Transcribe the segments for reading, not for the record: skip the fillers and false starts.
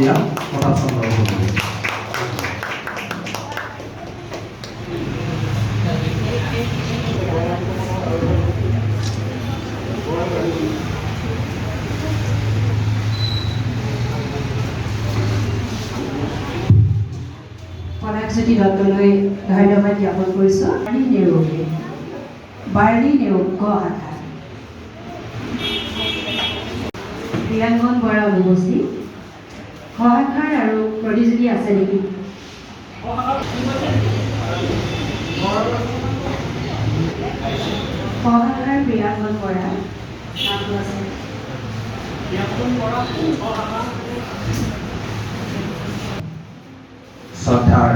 ইয়াত প্ৰতাপ চন্দ্ৰ বৰুৱা। কলাকজ্যোতি দত্তলৈ ধন্যবাদ জ্ঞাপন কৰিছোঁ। বাৰ্লি নেওগ ক শাখা প্ৰিয়াংগন বৰা উপস্থিত। খ শাখাৰ আৰু প্ৰতিযোগী আছে নেকি? খ শাখাৰ প্ৰিয়াংগন বৰা নামটো আছে। শ্ৰদ্ধাৰ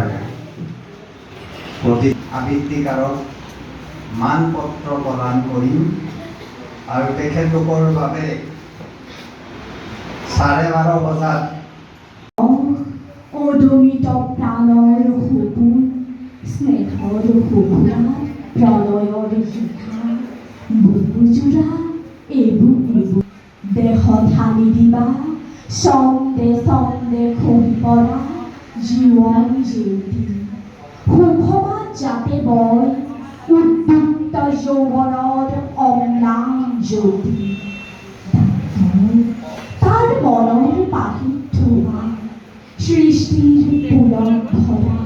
প্ৰতি আবৃত্তিকাৰক মানপত্ৰ প্ৰদান কৰিম আৰু তেখেতলোকৰ বাবে 12:30 বজাত অদমিত প্ৰাণৰ সপোন স্নেহৰ সুখুৰা প্ৰণয়ৰ শিখা বুকুজোৰা এইবোৰ দেহত সানি দিবা চন্দে চন্দে খহি পৰা জীৱন জ্যোতি সুখবাদ যাতে বয় উদ্যুক্ত যৌৱনৰ অম্লান জ্যোতি তাৰ মনৰ পাহিত থোৱা সৃষ্টিৰ পুলক ভৰা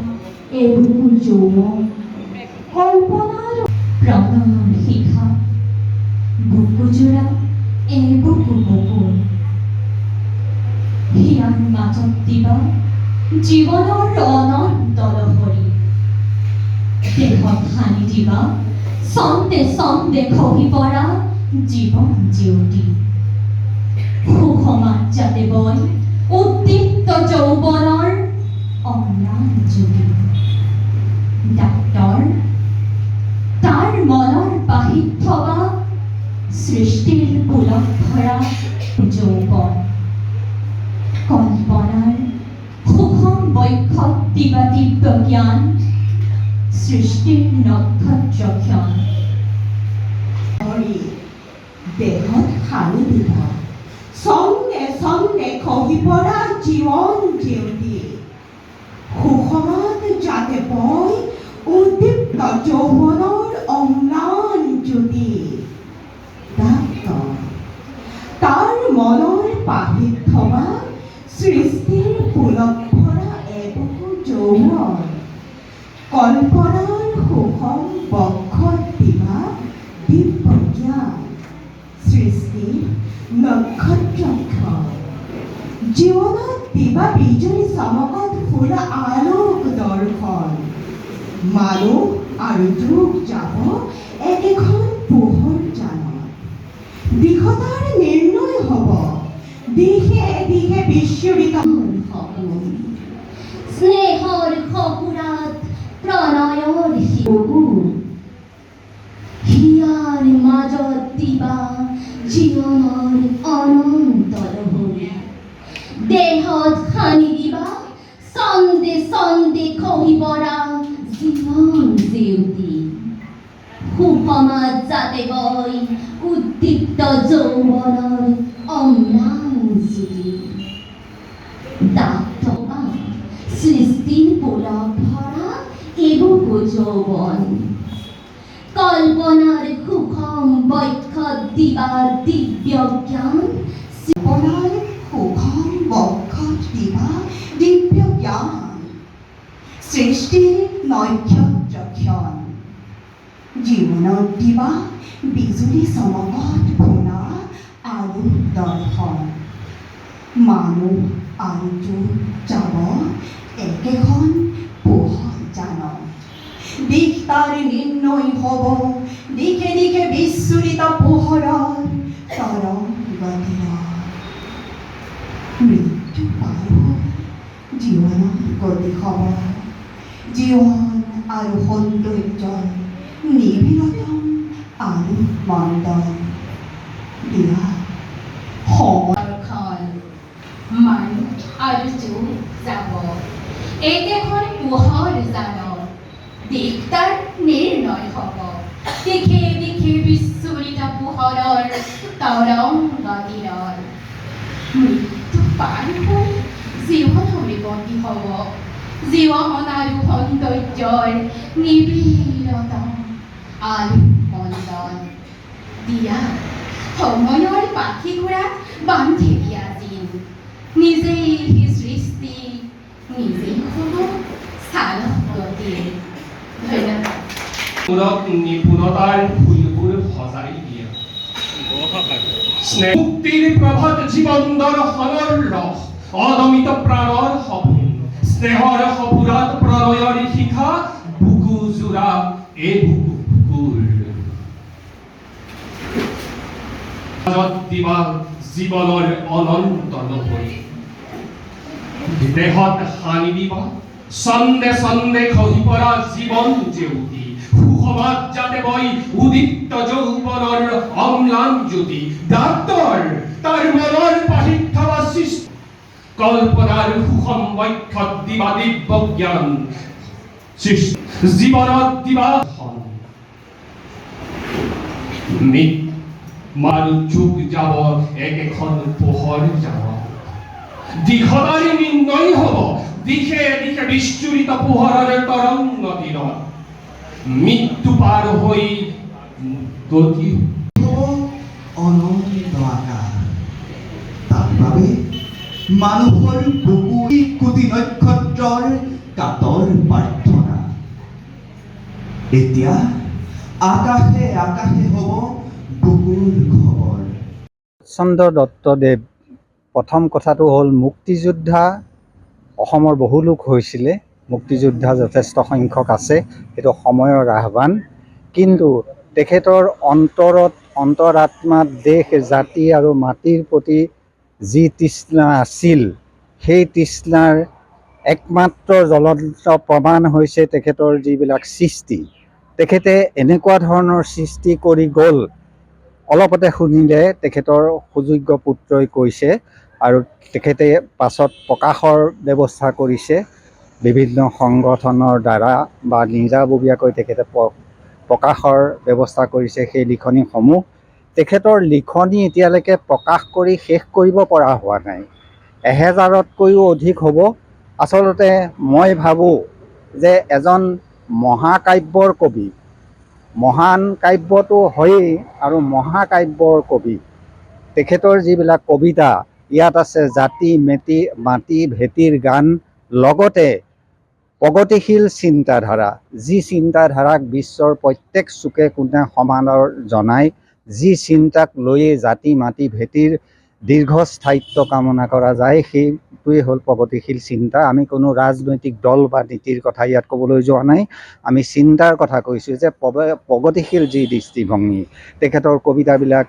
এবুকু যৌৱন কল্পনাৰ প্ৰণয়ৰ শিখা বুকুজোৰা এবুকু বকুল হিয়াৰ মাজত দিবা জীৱনৰ অনন্ত লহৰী দেহত সানি দিবা চন্দে চন্দে খহি পৰা জীৱন জ্যোতি সুষমাত যাতে বয় উদ্দীপ্ত যৌৱনৰ অম্লান জ্যোতি ডাক্তৰ তাৰ মনৰ বাহিত থকা সৃষ্টিৰ পুলক ভৰা যৌৱন কল্পনাৰ সুষম বৈক্ষত দিবা দিব্য জ্ঞান সৃষ্টিৰ নক্ষত্ৰক্ষণ দেহত সানি দিবা চন্দে চন্দে খহি পৰা জীৱন জ্যোতি সুষমাত যাতে বয় উদ্দীপ্ত যৌৱনৰ অম্লান জ্যোতি ডাক্তৰ তাৰ মনৰ পাহিত থকা সৃষ্টিৰ পুলক ভৰা এবুকু যৌৱন কল্পনাৰ সুষম বক্ষত দিবা দিব্য জ্ঞান সৃষ্টিৰ নক্ষত্ৰক্ষণ জীৱনত দিবা বিজুলী চমকত ফুৰা আলোক দৰ্শন মানুহ আৰু যুগ যাব একেখন পোহৰ জানত দিশতাৰ নিৰ্ণয় হ'ব দিশে দিশে বিশ্বৰিত সপোন স্নেহৰ সপুৰাত প্ৰণয়ৰ শিশুৰ হিয়াৰ মাজত দিবা জীৱনৰ অনন্ত লহৰী দেহত সানি দিবা চন্দে চন্দে খহি পৰা জীৱন জ্যোতি সুষমাত যাতে বয় উদ্দীপ্ত যৌৱনৰ অম্লান জ্যোতি ডাক্তৰা সৃষ্টিৰ পুলক ভৰা এবুকু যৌৱন কল্পনাৰ সুষম বক্ষত দিবা দিব্য জ্ঞান কল্পনাৰ সুষম বক্ষত দিবা দিব্য জ্ঞান সৃষ্টিৰ নক্ষত্ৰক্ষণ জীৱনত দিবা বিজুলী চমকত ফুৰা আলোক দৰ্শন মানুহ আৰু যুগ যাব একেখন পোহৰ জানত দিশ তাৰ নিৰ্ণয় হ'ব দিশে দিশে বিস্ফোৰিত পোহৰৰ তৰং গতিৰ মৃত্যু পাৰ হৈ জীৱনৰ গতি হ'ব জীৱন আৰু সৌন্দৰ্যৰ নিবিড়তম আৰু মণ্ডল দিয়া সমৰ্খন মানুহ আৰু যুগ যাব একেখন পোহৰ জানত দিশ তাৰ নিৰ্ণয় হ'ব দিশে দিশে বিস্ফোৰিত পোহৰৰ তৰং গতিৰ মৃত্যু পাৰ হৈ জীৱন সমৃদ্ধি হ'ব জীৱন আৰু সৌন্দৰ্যৰ নিবিড়তা আৰু মন্দন দিয়া সময়ৰ পাখি ঘোঁৰাত বান্ধি দিয়া দিন নিজেই সৃষ্টি নিজেই হ'ব চালক গতি ধন্যবাদ নিপুণতাৰ ফুলবোৰ সজাই দিয়ে মুক্তিৰ প্ৰভাত জীৱন দৰ্শনৰ ৰস অদমিত প্ৰাণৰ সপোন স্নেহৰ সপোনত প্ৰণয়ৰ শিখা বুকু জোৰা এই বুকুৰ দিবা জীৱনৰ অনন্ত নগৰী দেহত সানি দিবা ছন্দে ছন্দে খহি পৰা জীৱন জেউতি সুসমাজ যাতে বৈ উদিত যৌৱনৰ অম্লান জ্যোতি ডাক্তৰ তাৰ মনৰ পাহিত থকা সৃষ্টি কল্পনাৰ সুষম বক্ষত দিবা দিব্য জ্ঞান জীৱনত দিবা মাৰু যুগ যাব একেখন পোহৰ যাব দিশতাৰি নিৰ্ণয় হ'ব দিশে দিশে বিস্ফোৰিত পোহৰৰ তৰংগ দিনত মৃত্যু পাৰ হৈ গতি অনন্ত আকাশ তাৰ বাবে মানুহৰ বুকু কোটি নক্ষত্ৰৰ কাতৰ প্ৰাৰ্থনা এতিয়া আকাশে আকাশে হ'ব বুকুৰ খবৰ চন্দ্ৰ দত্তদেৱ প্ৰথম কথাটো হ'ল মুক্তিযোদ্ধা অসমৰ বহু লোক হৈছিলে মুক্তিযোদ্ধা যথেষ্ট সংখ্যক আছে সেইটো সময়ৰ আহ্বান কিন্তু তেখেতৰ অন্তৰাত্মাত দেশ জাতি আৰু মাটিৰ প্ৰতি যি তৃষ্ণা আছিল সেই তৃষ্ণাৰ একমাত্ৰ জ্বলন্ত প্ৰমাণ হৈছে তেখেতৰ যিবিলাক সৃষ্টি তেখেতে এনেকুৱা ধৰণৰ সৃষ্টি কৰি গ'ল অলপতে শুনিলে তেখেতৰ সুযোগ্য পুত্ৰই কৈছে আৰু তেখেতে পাছত প্ৰকাশৰ ব্যৱস্থা কৰিছে বিভিন্ন সংগঠনৰ দ্বাৰা বা নিজাববীয়াকৈ তেখেতে প্ৰকাশৰ ব্যৱস্থা কৰিছে সেই লিখনিসমূহ তেখেতৰ লিখনি এতিয়ালৈকে প্ৰকাশ কৰি শেষ কৰিব পৰা হোৱা নাই 1000তকৈও অধিক হ'ব আচলতে মই ভাবোঁ যে এজন মহাকাব্যৰ কবি মহান কাব্যটো হয়েই আৰু মহাকাব্যৰ কবি তেখেতৰ যিবিলাক কবিতা ইয়াত আছে জাতি মাটি ভেটিৰ গান লগতে প্ৰগতিশীল চিন্তাধাৰা যি চিন্তাধাৰাক বিশ্বৰ প্ৰত্যেক চুকে কোণে সমাদৰ জনায় যি চিন্তাক লৈয়ে জাতি মাটি ভেটিৰ দীৰ্ঘস্থায়িত্ব কামনা কৰা যায় সেইটোৱেই হ'ল প্ৰগতিশীল চিন্তা আমি কোনো ৰাজনৈতিক দল বা নীতিৰ কথা ইয়াত ক'বলৈ যোৱা নাই আমি চিন্তাৰ কথা কৈছোঁ যে প্ৰগতিশীল যি দৃষ্টিভংগী তেখেতৰ কবিতাবিলাক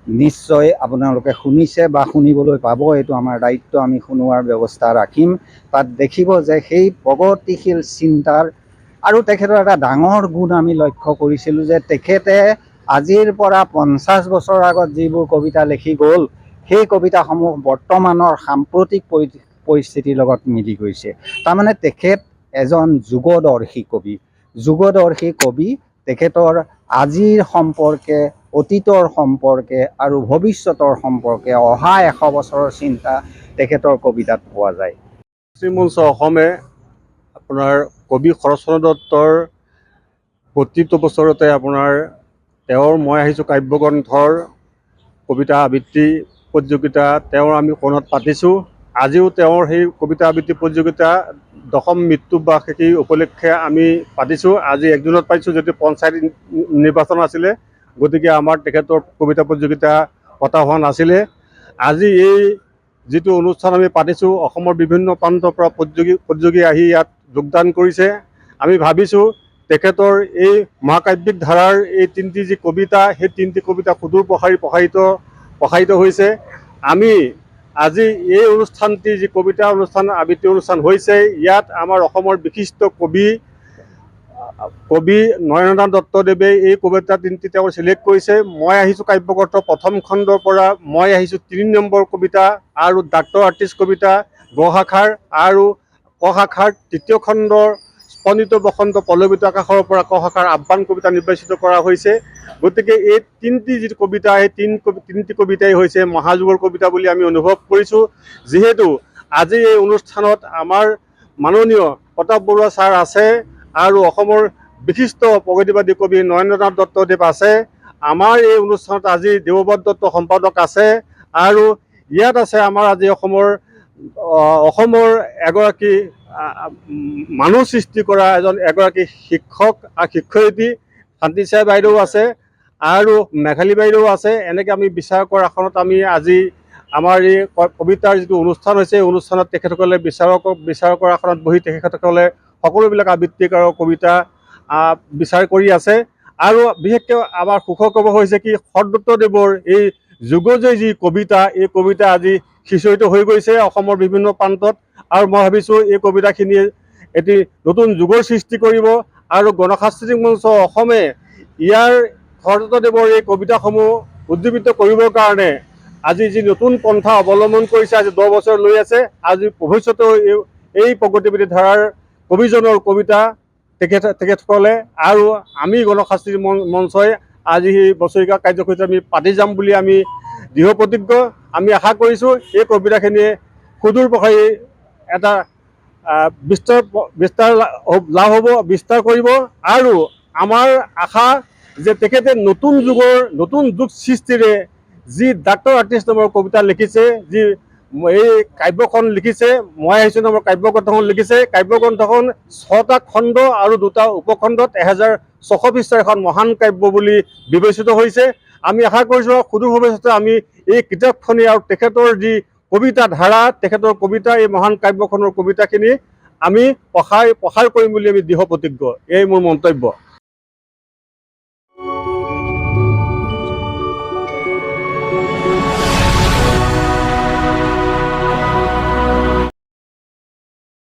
নিশ্চয় আপোনালোকে শুনিছে বা শুনিবলৈ পাব এইটো আমাৰ দায়িত্ব আমি শুনোৱাৰ ব্যৱস্থা ৰাখিম তাত দেখিব যে সেই প্ৰগতিশীল চিন্তাৰ আৰু তেখেতৰ এটা ডাঙৰ গুণ আমি লক্ষ্য কৰিছিলোঁ যে তেখেতে আজিৰ পৰা 50 বছৰ আগত যিবোৰ কবিতা লিখি গ'ল সেই কবিতাসমূহ বৰ্তমানৰ সাম্প্ৰতিক পৰিস্থিতিৰ লগত মিলি গৈছে তাৰমানে তেখেত এজন যুগদৰ্শী কবি তেখেতৰ আজিৰ সম্পৰ্কে অতীতৰ সম্পৰ্কে আৰু ভৱিষ্যতৰ সম্পৰ্কে অহা 100 বছৰৰ চিন্তা তেখেতৰ কবিতাত পোৱা যায় শ্ৰীমঞ্চ অসমে আপোনাৰ কবি শৰৎচন্দ্ৰ দত্তৰ 32 বছৰতে আপোনাৰ তেওঁৰ মই আহিছোঁ কাব্যগ্ৰন্থৰ কবিতা আবৃত্তি প্ৰতিযোগিতা তেওঁৰ আমি কোণত পাতিছোঁ আজিও তেওঁৰ সেই কবিতা আবৃত্তি প্ৰতিযোগিতা 10ম মৃত্যু বাৰ্ষিকী উপলক্ষে আমি পাতিছোঁ আজি 1 জুনত পাইছোঁ যদিও পঞ্চায়ত নিৰ্বাচন আছিলে গতিকে আমাৰ তেখেতৰ কবিতা প্ৰতিযোগিতা পতা হোৱা নাছিলে আজি এই যিটো অনুষ্ঠান আমি পাতিছোঁ অসমৰ বিভিন্ন প্ৰান্তৰ পৰা প্ৰতিযোগী আহি ইয়াত যোগদান কৰিছে আমি ভাবিছোঁ তেখেতৰ এই মহাকাব্যিক ধাৰাৰ এই 3টি যি কবিতা সেই 3টি কবিতা সুদূৰ প্ৰসাৰিত হৈছে আমি আজি এই অনুষ্ঠানটি যি কবিতা অনুষ্ঠান আবৃত্তি অনুষ্ঠান হৈছে ইয়াত আমাৰ অসমৰ বিশিষ্ট কবি নৰেন্দ্ৰনাথ দত্তদেৱে এই কবিতা 3টি তেওঁ চিলেক্ট কৰিছে মই আহিছোঁ কাব্যগ্ৰন্থ প্ৰথম খণ্ডৰ পৰা মই আহিছোঁ 3 নম্বৰ কবিতা আৰু ডাক্তৰ আৰ্টিষ্ট কবিতা গ শাখাৰ আৰু ক শাখাৰ 3য় খণ্ডৰ স্পন্দিত বসন্ত পল্লৱিত আকাশৰ পৰা ক শাখাৰ আহ্বান কবিতা নিৰ্বাচিত কৰা হৈছে গতিকে এই 3টি যি কবিতা সেই 3টি কবিতাই হৈছে মহাযুগৰ কবিতা বুলি আমি অনুভৱ কৰিছোঁ যিহেতু আজি এই অনুষ্ঠানত আমাৰ মাননীয় প্ৰতাপ বৰুৱা ছাৰ আছে আৰু অসমৰ বিশিষ্ট প্ৰগতিবাদী কবি নৰেন্দ্ৰনাথ দত্তদেৱ আছে। আমাৰ এই অনুষ্ঠানত আজি দেৱব্ৰত দত্ত সম্পাদক আছে আৰু ইয়াত আছে আমাৰ আজি অসমৰ এগৰাকী মানুহ সৃষ্টি কৰা এগৰাকী শিক্ষক আৰু শিক্ষয়িত্ৰী শান্তিচাই বাইদেউ আছে আৰু মেঘালী বাইদেউ আছে। এনেকৈ আমি বিচাৰকৰ আসনত আমি আজি আমাৰ এই কবিতাৰ যিটো অনুষ্ঠান হৈছে এই অনুষ্ঠানত তেখেতসকলে বিচাৰকৰ আসনত বহি তেখেতসকলে সকলোবিলাক আবৃত্তি আৰু কবিতা বিচাৰ কৰি আছে। আৰু বিশেষকৈ আমাৰ সুখৰ খবৰ হৈছে কি শৰদত্তদেৱৰ এই যুগজয়ী যি কবিতা, এই কবিতা আজি সিঁচৰিত হৈ গৈছে অসমৰ বিভিন্ন প্ৰান্তত। আৰু মই ভাবিছোঁ এই কবিতাখিনিয়ে এটি নতুন যুগৰ সৃষ্টি কৰিব আৰু গণসাংস্কৃতিক মঞ্চ অসমে ইয়াৰ শৰদত্তদেৱৰ এই কবিতাসমূহ উজ্জীৱিত কৰিবৰ কাৰণে আজি যি নতুন পন্থা অৱলম্বন কৰিছে, আজি 10 বছৰ লৈ আছে। আজি ভৱিষ্যতেও এই প্ৰগতিবাদী ধাৰাৰ কবিজনৰ কবিতা তেখেতসকলে আৰু আমি গণসাংস্কৃতিক মঞ্চই আজি সেই বছৰীয়া কাৰ্যসূচী আমি পাতি যাম বুলি আমি দৃঢ় প্ৰতিজ্ঞ। আমি আশা কৰিছোঁ এই কবিতাখিনিয়ে সুদূৰ প্ৰসাৰী এটা লাভ হ'ব, বিস্তাৰ কৰিব। আৰু আমাৰ আশা যে তেখেতে নতুন যুগ সৃষ্টিৰে যি ডাক্তৰ আৰ্টিষ্ট নামৰ কবিতা লিখিছে, যি এই কাব্যখন লিখিছে, মই আহিছোঁ নামৰ কাব্যগ্ৰন্থখন লিখিছে। কাব্যগ্ৰন্থখন 6টা খণ্ড আৰু 2টা উপখণ্ডত 1600 পৃষ্ঠাৰ এখন মহান কাব্য বুলি বিবেচিত হৈছে। আমি আশা কৰিছোঁ সুদূৰ ভৱিষ্যতে আমি এই কিতাপখনি আৰু তেখেতৰ যি কবিতা ধাৰা, তেখেতৰ কবিতা, এই মহান কাব্যখনৰ কবিতাখিনি আমি প্ৰসাৰ কৰিম বুলি আমি দৃঢ় প্ৰতিজ্ঞ। এই মোৰ মন্তব্য।